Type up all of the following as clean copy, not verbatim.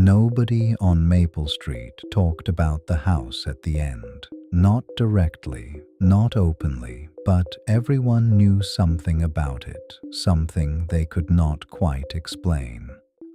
Nobody on Maple Street talked about the house at the end. Not directly, not openly, but everyone knew something about it, something they could not quite explain.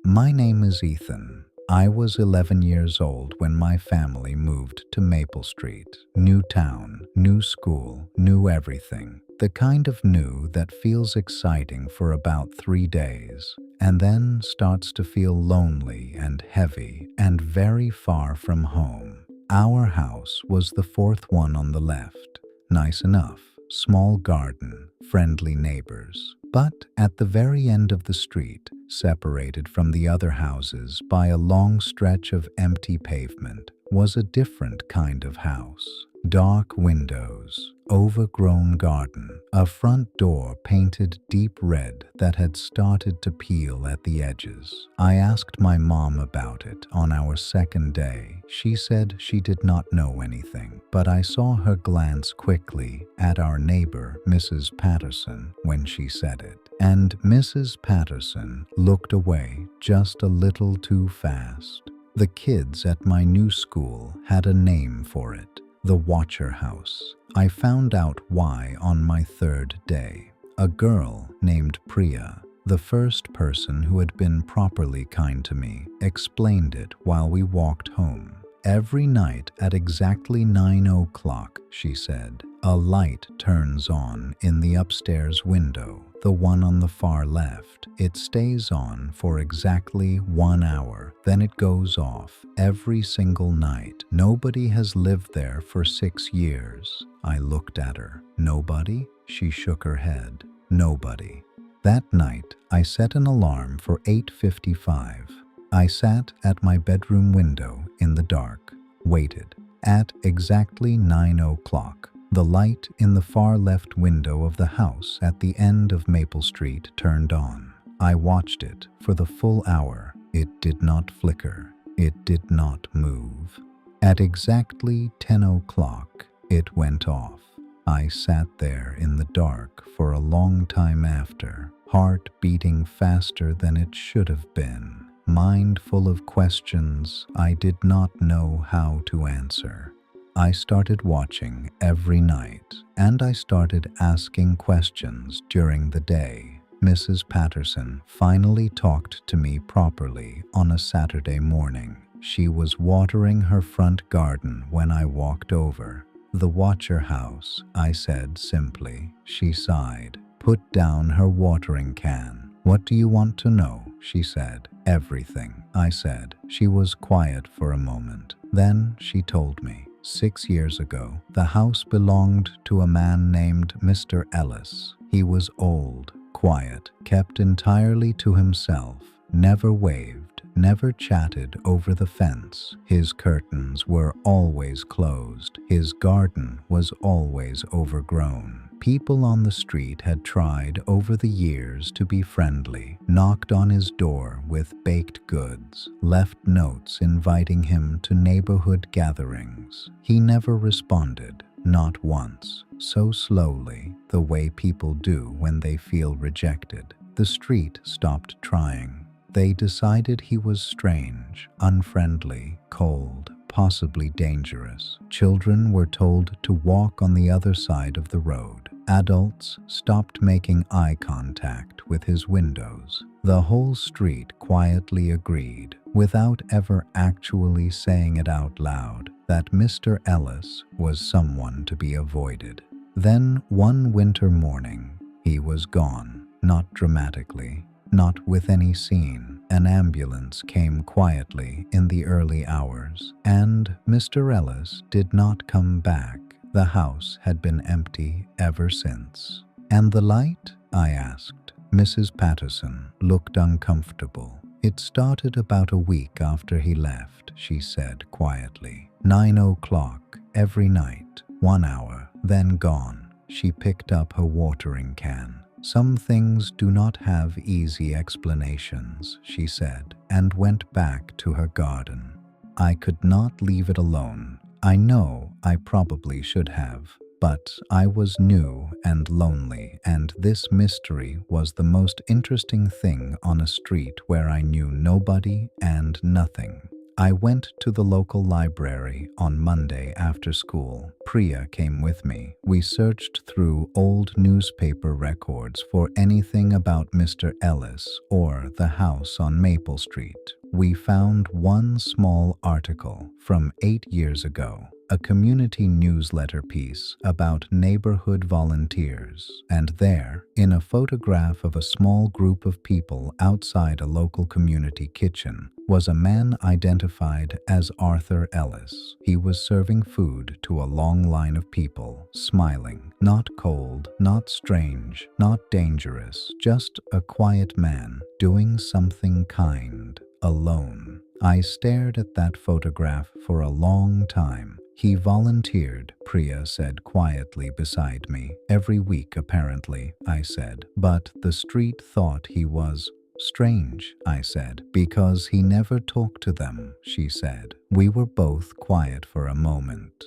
My name is Ethan. I was 11 years old when my family moved to Maple Street. New town, new school, new everything. The kind of new that feels exciting for about 3 days, and then starts to feel lonely and heavy and very far from home. Our house was the fourth one on the left. Nice enough, small garden, friendly neighbors. But at the very end of the street, separated from the other houses by a long stretch of empty pavement, was a different kind of house. Dark windows, overgrown garden, a front door painted deep red that had started to peel at the edges. I asked my mom about it on our second day. She said she did not know anything, but I saw her glance quickly at our neighbor, Mrs. Patterson, when she said it. And Mrs. Patterson looked away just a little too fast. The kids at my new school had a name for it. The Watcher House. I found out why on my third day. A girl named Priya, the first person who had been properly kind to me, explained it while we walked home. Every night at exactly 9 o'clock, she said, a light turns on in the upstairs window, the one on the far left. It stays on for exactly 1 hour, then it goes off every single night. Nobody has lived there for 6 years. I looked at her. Nobody? She shook her head. Nobody. That night, I set an alarm for 8:55. I sat at my bedroom window in the dark, waited. At exactly 9 o'clock, the light in the far left window of the house at the end of Maple Street turned on. I watched it for the full hour. It did not flicker. It did not move. At exactly 10 o'clock, it went off. I sat there in the dark for a long time after, heart beating faster than it should have been. Mind full of questions I did not know how to answer. I started watching every night, and I started asking questions during the day. Mrs. Patterson finally talked to me properly on a Saturday morning. She was watering her front garden when I walked over. The Watcher House, I said simply. She sighed, put down her watering can. What do you want to know? She said. Everything, I said. She was quiet for a moment. Then she told me. 6 years ago, the house belonged to a man named Mr. Ellis. He was old, quiet, kept entirely to himself, never waved, never chatted over the fence. His curtains were always closed. His garden was always overgrown. People on the street had tried over the years to be friendly, knocked on his door with baked goods, left notes inviting him to neighborhood gatherings. He never responded, not once. So slowly, the way people do when they feel rejected, the street stopped trying. They decided he was strange, unfriendly, cold, possibly dangerous. Children were told to walk on the other side of the road. Adults stopped making eye contact with his windows. The whole street quietly agreed, without ever actually saying it out loud, that Mr. Ellis was someone to be avoided. Then one winter morning, he was gone, not dramatically, not with any scene. An ambulance came quietly in the early hours, and Mr. Ellis did not come back. The house had been empty ever since. And the light? I asked. Mrs. Patterson looked uncomfortable. It started about a week after he left, she said quietly. 9 o'clock every night, 1 hour, then gone. She picked up her watering can. Some things do not have easy explanations, she said, and went back to her garden. I could not leave it alone. I know I probably should have, But I was new and lonely, and this mystery was the most interesting thing on a street where I knew nobody and nothing. I went to the local library on Monday after school. Priya came with me. We searched through old newspaper records for anything about Mr. Ellis or the house on Maple Street. We found one small article from 8 years ago, a community newsletter piece about neighborhood volunteers, and there, in a photograph of a small group of people outside a local community kitchen, was a man identified as Arthur Ellis. He was serving food to a long line of people, smiling, not cold, not strange, not dangerous, just a quiet man doing something kind, alone. I stared at that photograph for a long time. He volunteered, Priya said quietly beside me. Every week, apparently, I said. But the street thought he was strange, I said, because he never talked to them, she said. We were both quiet for a moment.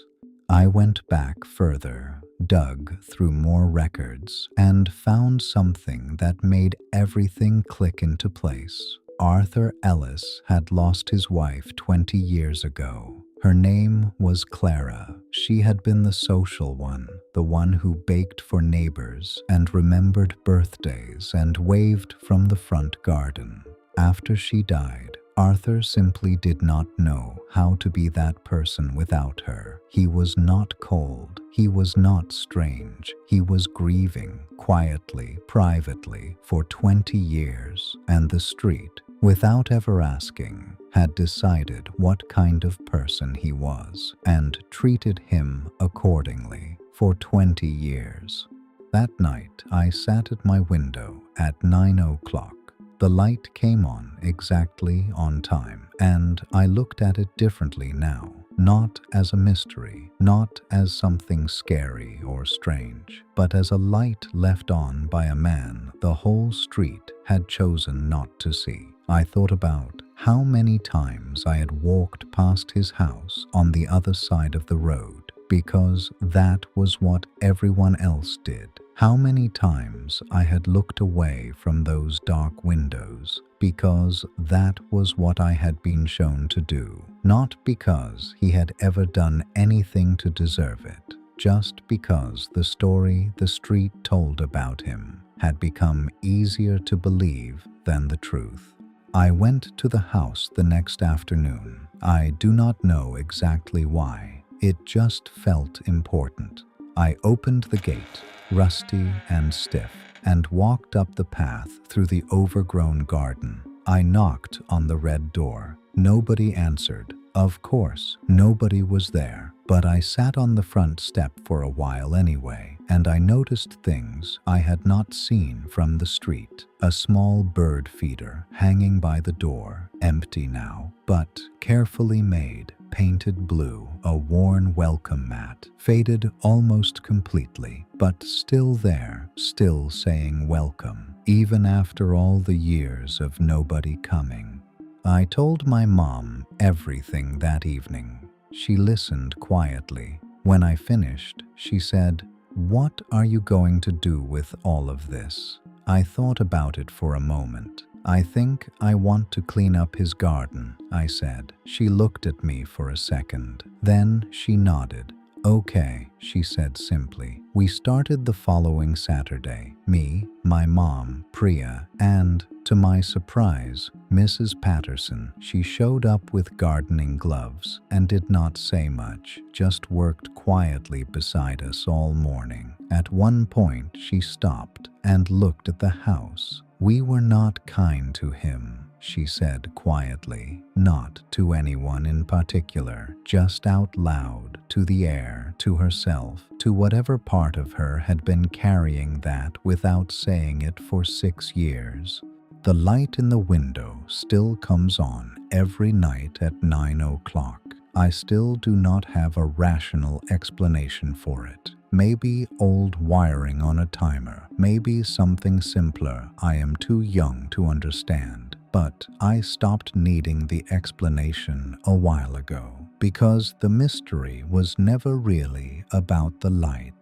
I went back further, dug through more records, and found something that made everything click into place. Arthur Ellis had lost his wife 20 years ago. Her name was Clara. She had been the social one, the one who baked for neighbors and remembered birthdays and waved from the front garden. After she died, Arthur simply did not know how to be that person without her. He was not cold. He was not strange. He was grieving quietly, privately, for 20 years, and the street, without ever asking, had decided what kind of person he was and treated him accordingly for 20 years. That night, I sat at my window at 9 o'clock. The light came on exactly on time, and I looked at it differently now. Not as a mystery, not as something scary or strange, but as a light left on by a man the whole street had chosen not to see. I thought about how many times I had walked past his house on the other side of the road because that was what everyone else did. How many times I had looked away from those dark windows because that was what I had been shown to do, not because he had ever done anything to deserve it, just because the story the street told about him had become easier to believe than the truth. I went to the house the next afternoon. I do not know exactly why. It just felt important. I opened the gate, rusty and stiff, and walked up the path through the overgrown garden. I knocked on the red door. Nobody answered. Of course, nobody was there, but I sat on the front step for a while anyway, and I noticed things I had not seen from the street. A small bird feeder hanging by the door, empty now, but carefully made, painted blue, a worn welcome mat, faded almost completely, but still there, still saying welcome, even after all the years of nobody coming. I told my mom everything that evening. She listened quietly. When I finished, she said, "What are you going to do with all of this?" I thought about it for a moment. "I think I want to clean up his garden," I said. She looked at me for a second. Then she nodded. "Okay," she said simply. We started the following Saturday. Me, my mom, Priya, and, to my surprise, Mrs. Patterson. She showed up with gardening gloves and did not say much, just worked quietly beside us all morning. At one point, she stopped and looked at the house. "We were not kind to him," she said quietly, not to anyone in particular, just out loud, to the air, to herself, to whatever part of her had been carrying that without saying it for 6 years. The light in the window still comes on every night at 9 o'clock. I still do not have a rational explanation for it. Maybe old wiring on a timer, maybe something simpler I am too young to understand. but I stopped needing the explanation a while ago because the mystery was never really about the light.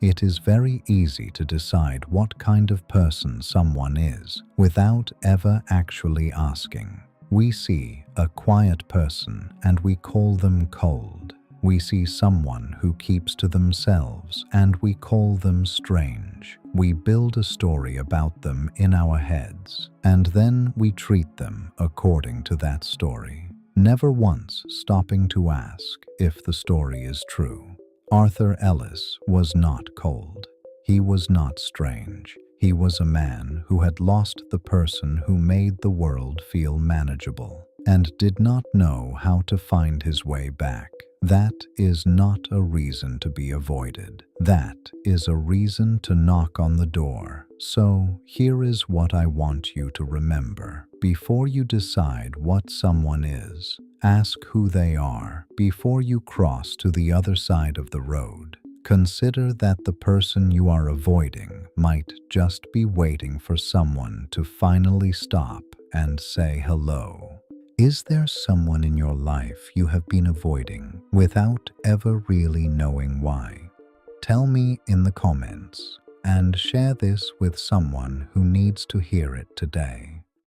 It is very easy to decide what kind of person someone is without ever actually asking. We see a quiet person and we call them cold. We see someone who keeps to themselves and we call them strange. We build a story about them in our heads and then we treat them according to that story, never once stopping to ask if the story is true. Arthur Ellis was not cold. He was not strange. He was a man who had lost the person who made the world feel manageable and did not know how to find his way back. That is not a reason to be avoided. That is a reason to knock on the door. So here is what I want you to remember. Before you decide what someone is, ask who they are. Before you cross to the other side of the road, consider that the person you are avoiding might just be waiting for someone to finally stop and say hello. Is there someone in your life you have been avoiding without ever really knowing why? Tell me in the comments and share this with someone who needs to hear it today.